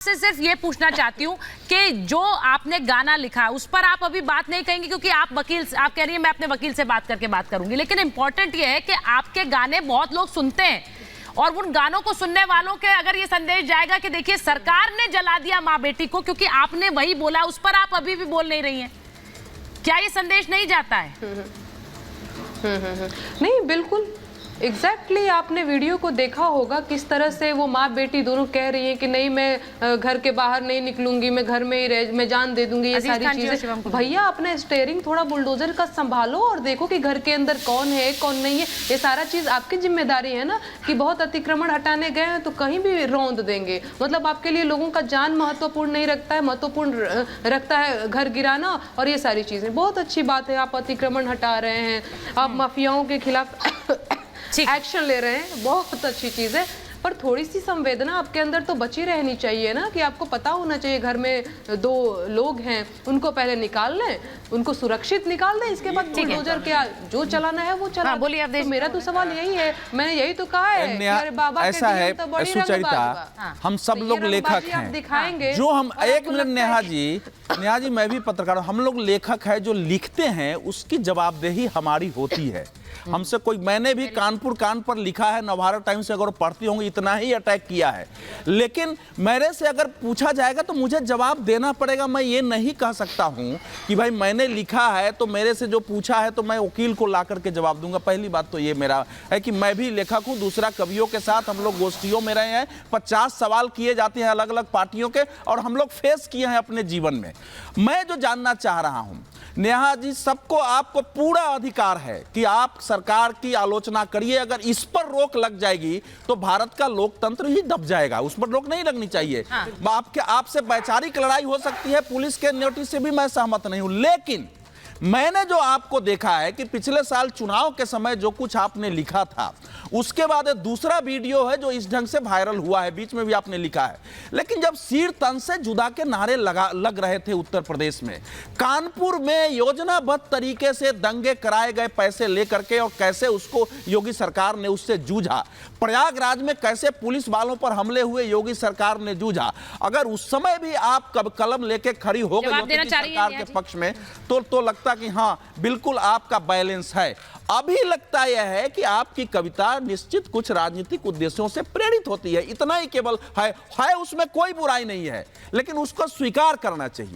से सिर्फ ये पूछना चाहती हूँ कि जो आपने गाना लिखा उस पर आप अभी बात नहीं कहेंगे क्योंकि आप वकील, आप कह रही हैं मैं अपने वकील से बात करके बात करूंगी, लेकिन इंपॉर्टेंट ये है कि आपके गाने बहुत लोग सुनते हैं और उन गानों को सुनने वालों के अगर ये संदेश जाएगा कि देखिए सरकार ने जला दिया माँ बेटी को क्योंकि आपने वही बोला, उस पर आप अभी भी बोल नहीं रही हैं, क्या ये संदेश नहीं जाता है? नहीं, बिल्कुल एग्जैक्टली आपने वीडियो को देखा होगा किस तरह से वो माँ बेटी दोनों कह रही हैं कि नहीं मैं घर के बाहर नहीं निकलूंगी, मैं घर में ही रह, मैं जान दे दूंगी, ये सारी चीजें। भैया अपना स्टीयरिंग थोड़ा बुलडोजर का संभालो और देखो कि घर के अंदर कौन है कौन नहीं है, ये सारा चीज आपकी जिम्मेदारी है ना। कि बहुत अतिक्रमण हटाने गए हैं तो कहीं भी रौंद देंगे, मतलब आपके लिए लोगों का जान महत्वपूर्ण नहीं रखता है, महत्वपूर्ण रखता है घर गिराना और ये सारी चीजें। बहुत अच्छी बात है आप अतिक्रमण हटा रहे हैं, आप माफियाओं के खिलाफ एक्शन ले रहे हैं, बहुत अच्छी चीज है, पर थोड़ी सी संवेदना आपके अंदर तो बची रहनी चाहिए ना। कि आपको पता होना चाहिए घर में दो लोग हैं, उनको पहले निकाल लें, उनको सुरक्षित निकाल दें, इसके बाद बुलडोजर क्या जो चलाना है वो चला। बोलिए तो मेरा तो सवाल यही है, मैंने यही तो कहा है कि अरे बाबा ऐसा है सुचरिता, हम सब लोग लेखक हैं दिखाएंगे जो हम एक मिनट नेहा जी मैं भी पत्रकार हूं, हम लोग लेखक है जो लिखते हैं उसकी जवाबदेही हमारी होती है। हमसे कोई, मैंने भी कानपुर कान पर लिखा है, नवभारत टाइम्स से अगर पढ़ती होंगी इतना ही अटैक किया है, लेकिन मेरे से अगर पूछा जाएगा तो मुझे जवाब देना पड़ेगा। मैं ये नहीं कह सकता हूं कि भाई मैंने लिखा है तो मेरे से जो पूछा है तो मैं वकील को ला करके जवाब दूंगा। पहली बात तो ये मेरा है कि मैं भी लेखक हूं, दूसरा कवियों के साथ हम लोग गोष्ठियों में रहे हैं, 50 सवाल किए जाते हैं अलग अलग पार्टियों के और हम लोग फेस किए हैं अपने जीवन में। मैं जो जानना चाह रहा हूं नेहा जी, सबको आपको पूरा अधिकार है कि आप सरकार की आलोचना करिए, अगर इस पर रोक लग जाएगी तो भारत का लोकतंत्र ही दब जाएगा, उस पर रोक नहीं लगनी चाहिए। आपसे वैचारिक लड़ाई हो सकती है, पुलिस के नोटिस से भी मैं सहमत नहीं हूं, लेकिन मैंने जो आपको देखा है कि पिछले साल चुनाव के समय जो कुछ आपने लिखा था, उसके बाद दूसरा वीडियो है जो इस ढंग से वायरल हुआ है, बीच में भी आपने लिखा है, लेकिन जब सिर तन से जुदा के नारे लग रहे थे उत्तर प्रदेश में, कानपुर में योजनाबद्ध तरीके से दंगे कराए गए पैसे लेकर के, और कैसे उसको योगी सरकार ने उससे जूझा, प्रयागराज में कैसे पुलिस वालों पर हमले हुए योगी सरकार ने जूझा, अगर उस समय भी आप कलम लेके खड़ी हो गई सरकार के पक्ष में तो लगता कि हाँ बिल्कुल आपका बैलेंस है। अभी लगता यह है कि आपकी कविता निश्चित कुछ राजनीतिक उद्देश्यों से प्रेरित होती है, इतना ही केवल है, उसमें कोई बुराई नहीं है, लेकिन उसको स्वीकार करना चाहिए।